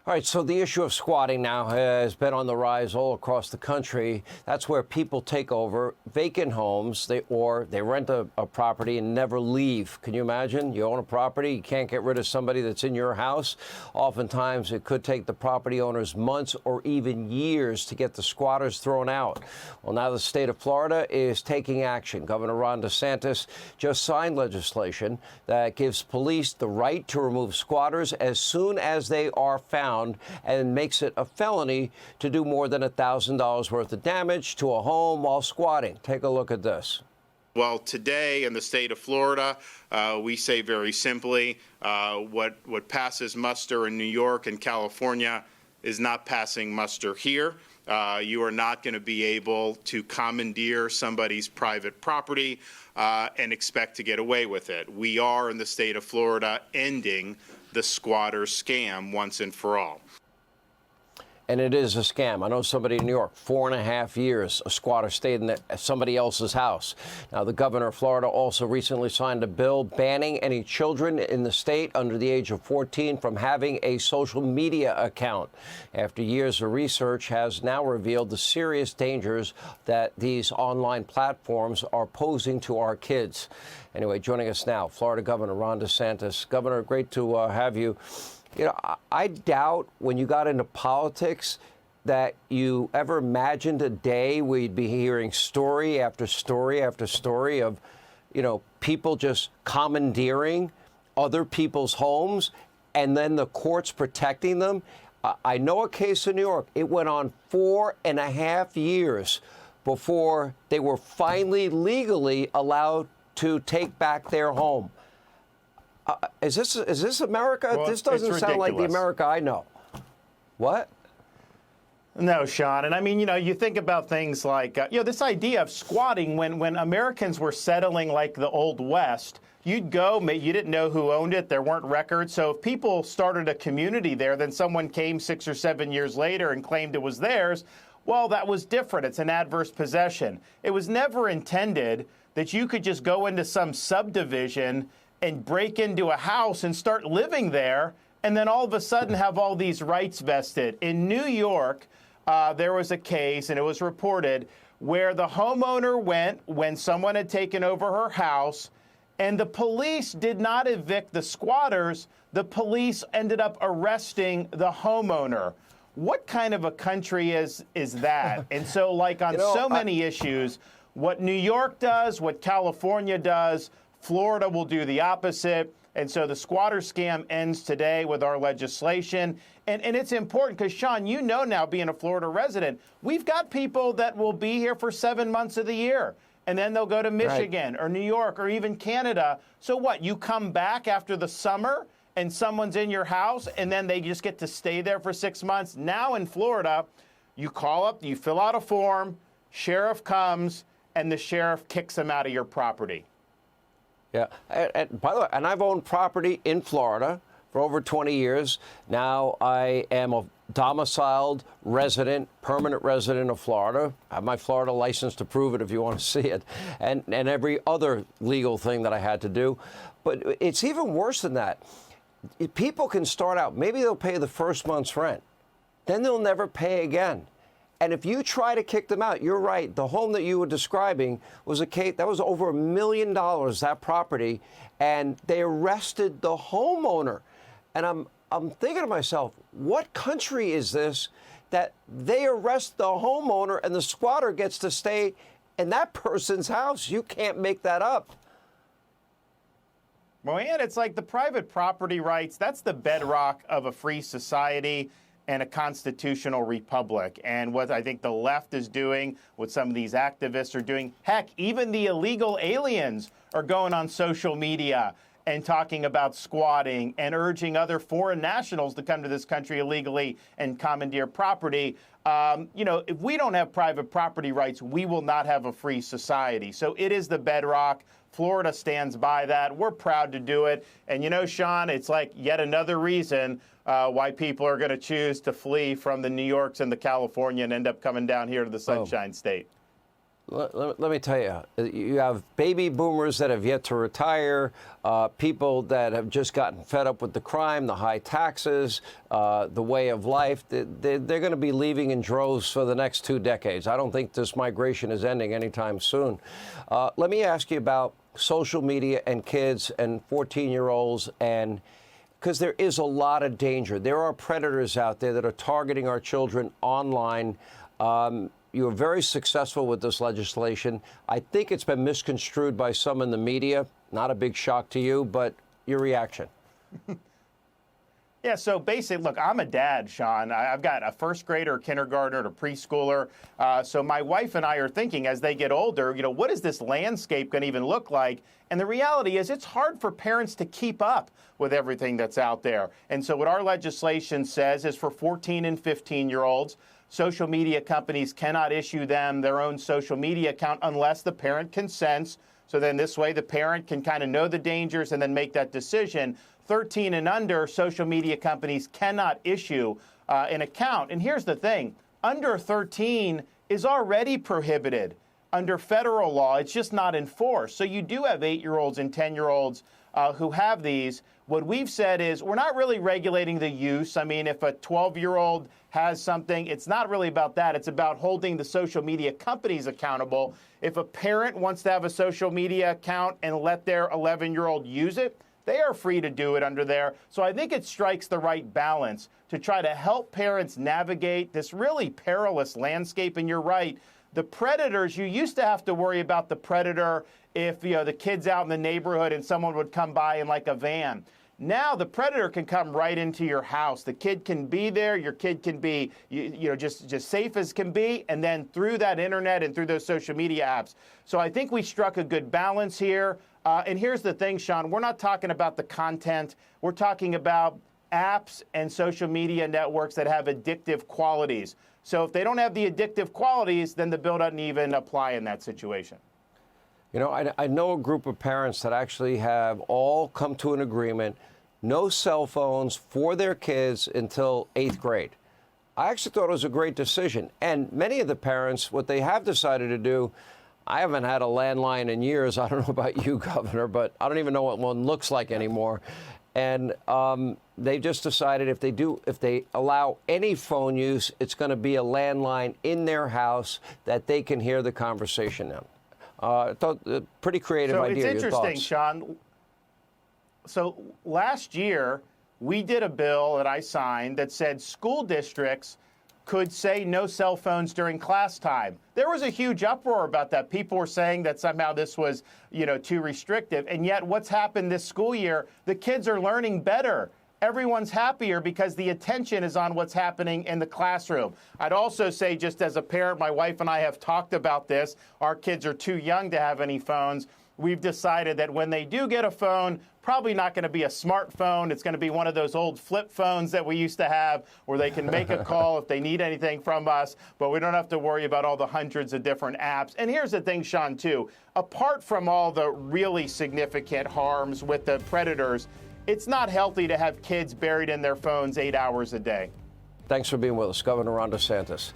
All right, so the issue of squatting now has been on the rise all across the country. That's where people take over vacant homes, they rent a property and never leave. Can you imagine? You own a property, you can't get rid of somebody that's in your house. Oftentimes, it could take the property owners months or even years to get the squatters thrown out. Well, now the state of Florida is taking action. Governor Ron DeSantis just signed legislation that gives police the right to remove squatters as soon as they are found, and makes it a felony to do more than $1,000 worth of damage to a home while squatting. Take a look at this. Well, today in the state of Florida, we say very simply, what passes muster in New York and California is not passing muster here. You are not going to be able to commandeer somebody's private property and expect to get away with it. We are in the state of Florida ending the squatter scam once and for all. And it is a scam. I know somebody in New York, 4.5 years, a squatter stayed in somebody else's house. Now, the governor of Florida also recently signed a bill banning any children in the state under the age of 14 from having a social media account, after years of research has now revealed the serious dangers that these online platforms are posing to our kids. Anyway, joining us now, Florida Governor Ron DeSantis. Governor, great to have you. You know, I doubt when you got into politics that you ever imagined a day where you'd be hearing story after story after story of, you know, people just commandeering other people's homes and then the courts protecting them. I know a case in New York. It went on 4.5 years before they were finally legally allowed to take back their home. Is this America? Well, this doesn't sound like the America I know. What? No, Sean. And I mean, you know, you think about things like, this idea of squatting when Americans were settling like the Old West. You'd go, you didn't know who owned it. There weren't records. So if people started a community there, then someone came 6 or 7 years later and claimed it was theirs. Well, that was different. It's an adverse possession. It was never intended that you could just go into some subdivision and break into a house and start living there, and then all of a sudden have all these rights vested. In New York, there was a case, and it was reported, where the homeowner went when someone had taken over her house, and the police did not evict the squatters. The police ended up arresting the homeowner. What kind of a country is that? And so, like on many issues, what New York does, what California does, Florida will do the opposite. And so the squatter scam ends today with our legislation. And it's important because, Sean, you know now, being a Florida resident, we've got people that will be here for 7 months of the year. And then they'll go to Michigan or New York or even Canada. So what? You come back after the summer and someone's in your house and then they just get to stay there for 6 months. Now in Florida, you call up, you fill out a form, sheriff comes, and the sheriff kicks them out of your property. Yeah. And by the way, and I've owned property in Florida for over 20 years. Now I am a domiciled resident, permanent resident of Florida. I have my Florida license to prove it if you want to see it, and every other legal thing that I had to do. But it's even worse than that. People can start out, maybe they'll pay the first month's rent, then they'll never pay again. And if you try to kick them out, you're right. The home that you were describing was a case that was over $1 million, that property, and they arrested the homeowner. And I'm thinking to myself, what country is this that they arrest the homeowner and the squatter gets to stay in that person's house? You can't make that up. Well, and it's like the private property rights. That's the bedrock of a free society and a constitutional republic. And what I think the left is doing, what some of these activists are doing, heck, even the illegal aliens are going on social media and talking about squatting and urging other foreign nationals to come to this country illegally and commandeer property. If we don't have private property rights, we will not have a free society. So it is the bedrock. Florida stands by that. We're proud to do it. And, Sean, it's like yet another reason why people are going to choose to flee from the New Yorks and the California and end up coming down here to the Sunshine State. Let me tell you, you have baby boomers that have yet to retire, people that have just gotten fed up with the crime, the high taxes, the way of life. They're going to be leaving in droves for the next 2 decades. I don't think this migration is ending anytime soon. Let me ask you about social media and kids and 14-year-olds, and because there is a lot of danger. There are predators out there that are targeting our children online. You were very successful with this legislation. I think it's been misconstrued by some in the media. Not a big shock to you, but your reaction. Yeah, so basically, look, I'm a dad, Sean. I've got a first grader, a kindergartner, a preschooler. So my wife and I are thinking as they get older, what is this landscape going to even look like? And the reality is it's hard for parents to keep up with everything that's out there. And so what our legislation says is for 14 and 15-year-olds, social media companies cannot issue them their own social media account unless the parent consents. So then this way the parent can kind of know the dangers and then make that decision. 13 and under, social media companies cannot issue an account. And here's the thing, under 13 is already prohibited under federal law. It's just not enforced. So you do have 8-year-olds and 10-year-olds who have these. What we've said is we're not really regulating the use. I mean, if a 12-year-old has something, it's not really about that. It's about holding the social media companies accountable. If a parent wants to have a social media account and let their 11-year-old use it, they are free to do it under there. So I think it strikes the right balance to try to help parents navigate this really perilous landscape. And you're right, the predators, you used to have to worry about the predator if the kid's out in the neighborhood and someone would come by in like a van. Now the predator can come right into your house. The kid can be there. Your kid can be, just safe as can be. And then through that internet and through those social media apps. So I think we struck a good balance here. And here's the thing, Sean, we're not talking about the content. We're talking about apps and social media networks that have addictive qualities. So if they don't have the addictive qualities, then the bill doesn't even apply in that situation. I know a group of parents that actually have all come to an agreement, no cell phones for their kids until 8th grade. I actually thought it was a great decision. And many of the parents, what they have decided to do, I haven't had a landline in years. I don't know about you, Governor, but I don't even know what one looks like anymore. And they just decided if they allow any phone use, it's going to be a landline in their house that they can hear the conversation now. I thought pretty creative idea. So it's interesting, Sean. So last year, we did a bill that I signed that said school districts could say no cell phones during class time. There was a huge uproar about that. People were saying that somehow this was, too restrictive. And yet what's happened this school year, the kids are learning better. Everyone's happier because the attention is on what's happening in the classroom. I'd also say, just as a parent, my wife and I have talked about this. Our kids are too young to have any phones. We've decided that when they do get a phone, probably not going to be a smartphone. It's going to be one of those old flip phones that we used to have where they can make a call if they need anything from us, but we don't have to worry about all the hundreds of different apps. And here's the thing, Sean, too. Apart from all the really significant harms with the predators, it's not healthy to have kids buried in their phones 8 hours a day. Thanks for being with us, Governor Ron DeSantis.